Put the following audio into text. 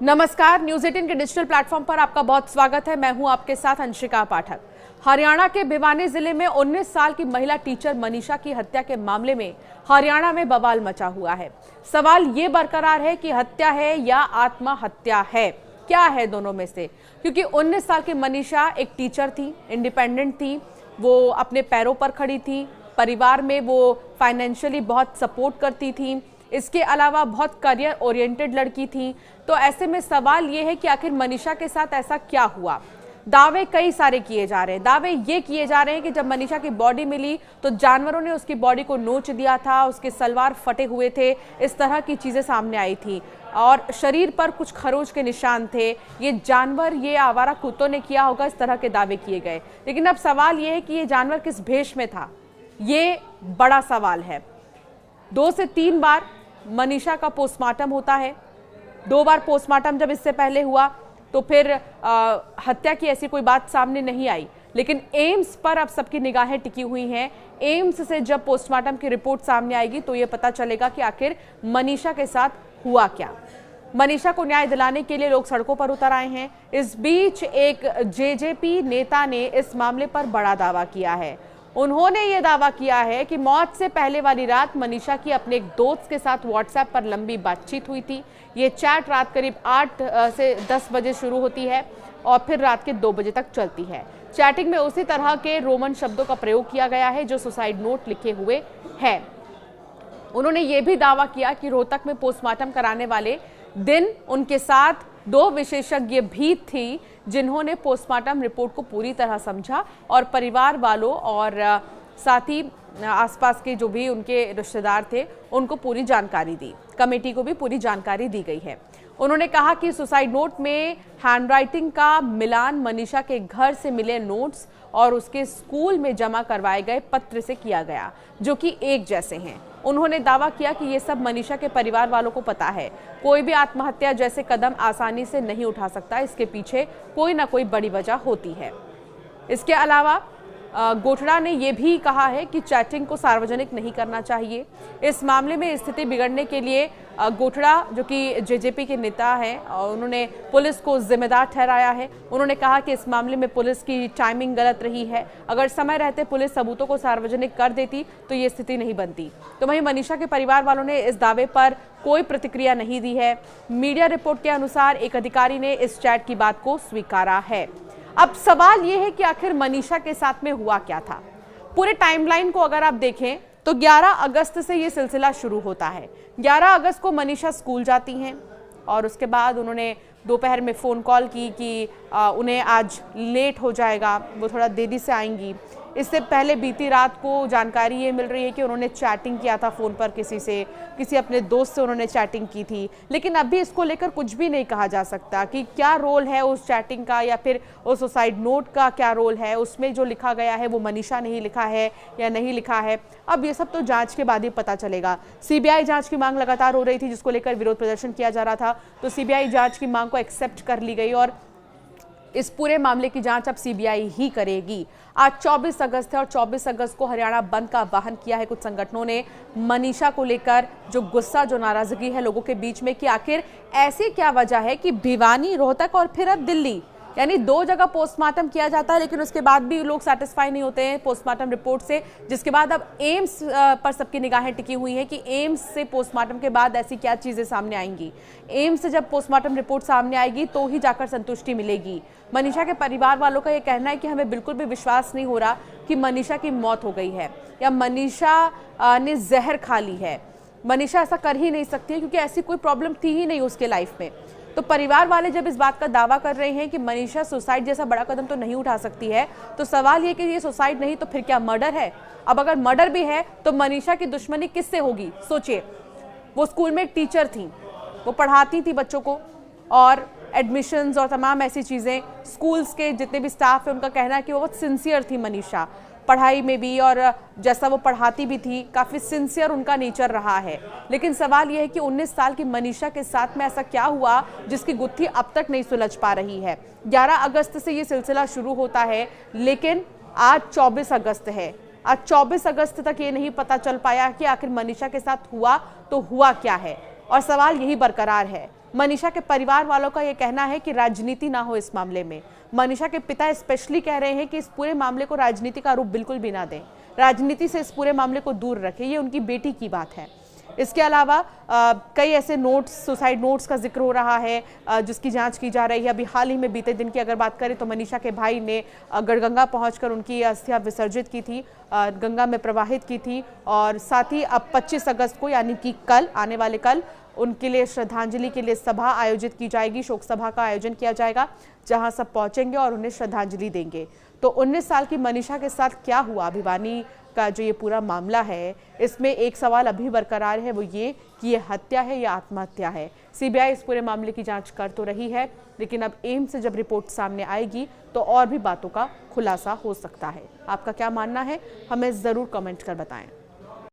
नमस्कार, न्यूज़ 18 के digital platform पर आपका बहुत स्वागत है। मैं हूं आपके साथ अंशिका पाठक। हरियाणा के भिवानी जिले में 19 साल की महिला टीचर मनीषा की हत्या के मामले में हरियाणा में बवाल मचा हुआ है। सवाल ये बरकरार है कि हत्या है या आत्महत्या है, क्या है दोनों में से? क्योंकि 19 साल की मनीषा एक टीचर थी, इंडिपेंडेंट थी, वो अपने पैरों पर खड़ी थी, परिवार में वो फाइनेंशियली बहुत सपोर्ट करती थी, इसके अलावा बहुत करियर ओरिएंटेड लड़की थी। तो ऐसे में सवाल ये है कि आखिर मनीषा के साथ ऐसा क्या हुआ? दावे कई सारे किए जा रहे हैं। दावे ये किए जा रहे हैं कि जब मनीषा की बॉडी मिली तो जानवरों ने उसकी बॉडी को नोच दिया था, उसके सलवार फटे हुए थे, इस तरह की चीजें सामने आई थी और शरीर पर कुछ खरोच के निशान थे। ये जानवर, ये आवारा कुत्तों ने किया होगा, इस तरह के दावे किए गए। लेकिन अब सवाल ये है कि ये जानवर किस भेष में था, ये बड़ा सवाल है। 2 से 3 बार मनीषा का पोस्टमार्टम होता है। 2 बार पोस्टमार्टम जब इससे पहले हुआ तो फिर हत्या की ऐसी कोई बात सामने नहीं आई। लेकिन एम्स पर अब सबकी निगाहें टिकी हुई हैं। एम्स से जब पोस्टमार्टम की रिपोर्ट सामने आएगी तो ये पता चलेगा कि आखिर मनीषा के साथ हुआ क्या। मनीषा को न्याय दिलाने के लिए लोग सड़कों पर उतर आए हैं। इस बीच एक जेजेपी नेता ने इस मामले पर बड़ा दावा किया है। उन्होंने ये दावा किया है कि मौत से पहले वाली रात मनीषा की अपने एक दोस्त के साथ व्हाट्सएप पर लंबी बातचीत हुई थी। ये चैट रात करीब 8 से 10 बजे शुरू होती है और फिर रात के 2 बजे तक चलती है। चैटिंग में उसी तरह के रोमन शब्दों का प्रयोग किया गया है जो सुसाइड नोट लिखे हुए हैं। उन्होंने ये भी दावा किया कि रोहतक में पोस्टमार्टम कराने वाले दिन उनके साथ 2 विशेषज्ञ भी थी जिन्होंने पोस्टमार्टम रिपोर्ट को पूरी तरह समझा और परिवार वालों और साथ ही आसपास के जो भी उनके रिश्तेदार थे उनको पूरी जानकारी दी। कमेटी को भी पूरी जानकारी दी गई है। उन्होंने कहा कि सुसाइड नोट में हैंडराइटिंग का मिलान मनीषा के घर से मिले नोट्स और उसके स्कूल में जमा करवाए गए पत्र से किया गया, जो कि एक जैसे हैं। उन्होंने दावा किया कि ये सब मनीषा के परिवार वालों को पता है। कोई भी आत्महत्या जैसे कदम आसानी से नहीं उठा सकता, इसके पीछे कोई ना कोई बड़ी वजह होती है। इसके अलावा गोठड़ा ने यह भी कहा है कि चैटिंग को सार्वजनिक नहीं करना चाहिए। इस मामले में स्थिति बिगड़ने के लिए गोठड़ा, जो कि जेजेपी के नेता हैं, उन्होंने पुलिस को जिम्मेदार ठहराया है। उन्होंने कहा कि इस मामले में पुलिस की टाइमिंग गलत रही है। अगर समय रहते पुलिस सबूतों को सार्वजनिक कर देती तो ये स्थिति नहीं बनती। तो वहीं मनीषा के परिवार वालों ने इस दावे पर कोई प्रतिक्रिया नहीं दी है। मीडिया रिपोर्ट के अनुसार एक अधिकारी ने इस चैट की बात को स्वीकारा है। अब सवाल यह है कि आखिर मनीषा के साथ में हुआ क्या था। पूरे टाइमलाइन को अगर आप देखें तो 11 अगस्त से ये सिलसिला शुरू होता है। 11 अगस्त को मनीषा स्कूल जाती हैं और उसके बाद उन्होंने दोपहर में फ़ोन कॉल की कि उन्हें आज लेट हो जाएगा, वो थोड़ा देरी से आएंगी। इससे पहले बीती रात को जानकारी ये मिल रही है कि उन्होंने चैटिंग किया था फ़ोन पर किसी अपने दोस्त से उन्होंने चैटिंग की थी। लेकिन अभी इसको लेकर कुछ भी नहीं कहा जा सकता कि क्या रोल है उस चैटिंग का या फिर उस सुसाइड नोट का क्या रोल है। उसमें जो लिखा गया है वो मनीषा ने ही लिखा है या नहीं लिखा है, अब ये सब तो जांच के बाद ही पता चलेगा। सीबीआई जांच की मांग लगातार हो रही थी, जिसको लेकर विरोध प्रदर्शन किया जा रहा था। तो सीबीआई जांच की मांग को एक्सेप्ट कर ली गई और इस पूरे मामले की जांच अब सीबीआई ही करेगी। आज 24 अगस्त है और 24 अगस्त को हरियाणा बंद का आह्वान किया है कुछ संगठनों ने मनीषा को लेकर। जो गुस्सा, जो नाराजगी है लोगों के बीच में कि आखिर ऐसी क्या वजह है कि भिवानी, रोहतक और फिर अब दिल्ली, यानी 2 जगह पोस्टमार्टम किया जाता है लेकिन उसके बाद भी लोग सेटिस्फाई नहीं होते हैं पोस्टमार्टम रिपोर्ट से। जिसके बाद अब एम्स पर सबकी निगाहें टिकी हुई हैं कि एम्स से पोस्टमार्टम के बाद ऐसी क्या चीज़ें सामने आएंगी। एम्स से जब पोस्टमार्टम रिपोर्ट सामने आएगी तो ही जाकर संतुष्टि मिलेगी। मनीषा के परिवार वालों का ये कहना है कि हमें बिल्कुल भी विश्वास नहीं हो रहा कि मनीषा की मौत हो गई है या मनीषा ने जहर खा ली है। मनीषा ऐसा कर ही नहीं सकती है क्योंकि ऐसी कोई प्रॉब्लम थी ही नहीं उसके लाइफ में। तो परिवार वाले जब इस बात का दावा कर रहे हैं कि मनीषा सुसाइड जैसा बड़ा कदम तो नहीं उठा सकती है, तो सवाल ये कि ये सुसाइड नहीं तो फिर क्या मर्डर है? अब अगर मर्डर भी है तो मनीषा की दुश्मनी किससे होगी? सोचिए, वो स्कूल में एक टीचर थी, वो पढ़ाती थी बच्चों को और एडमिशन्स और तमाम ऐसी चीज़ें। स्कूल्स के जितने भी स्टाफ है उनका कहना है कि वो बहुत सिंसियर थी मनीषा, पढ़ाई में भी, और जैसा वो पढ़ाती भी थी काफ़ी सिंसियर उनका नेचर रहा है। लेकिन सवाल यह है कि 19 साल की मनीषा के साथ में ऐसा क्या हुआ जिसकी गुत्थी अब तक नहीं सुलझ पा रही है। 11 अगस्त से ये सिलसिला शुरू होता है लेकिन आज 24 अगस्त है। आज 24 अगस्त तक ये नहीं पता चल पाया कि आखिर मनीषा के साथ हुआ तो हुआ क्या है। और सवाल यही बरकरार है मनीषा के परिवार वालों का यह कहना है कि राजनीति ना हो इस मामले में। मनीषा के पिता स्पेशली कह रहे हैं कि इस पूरे मामले को राजनीति का रूप बिल्कुल भी ना दें, राजनीति से इस पूरे मामले को दूर रखें, ये उनकी बेटी की बात है। इसके अलावा कई ऐसे नोट्स, सुसाइड नोट्स का जिक्र हो रहा है जिसकी जांच की जा रही है। अभी हाल ही में बीते दिन की अगर बात करें तो मनीषा के भाई ने गढ़गंगा पहुंचकर उनकी अस्थियां विसर्जित की थी, गंगा में प्रवाहित की थी, और साथ ही अब 25 अगस्त को यानी कि कल, आने वाले कल, उनके लिए श्रद्धांजलि के लिए सभा आयोजित की जाएगी, शोक सभा का आयोजन किया जाएगा जहां सब पहुंचेंगे और उन्हें श्रद्धांजलि देंगे। तो 19 साल की मनीषा के साथ क्या हुआ, भिवानी का जो ये पूरा मामला है, इसमें एक सवाल अभी बरकरार है, वो ये कि ये हत्या है या आत्महत्या है। सीबीआई इस पूरे मामले की जांच कर तो रही है, लेकिन अब एम्स से जब रिपोर्ट सामने आएगी तो और भी बातों का खुलासा हो सकता है। आपका क्या मानना है, हमें जरूर कमेंट कर बताएं।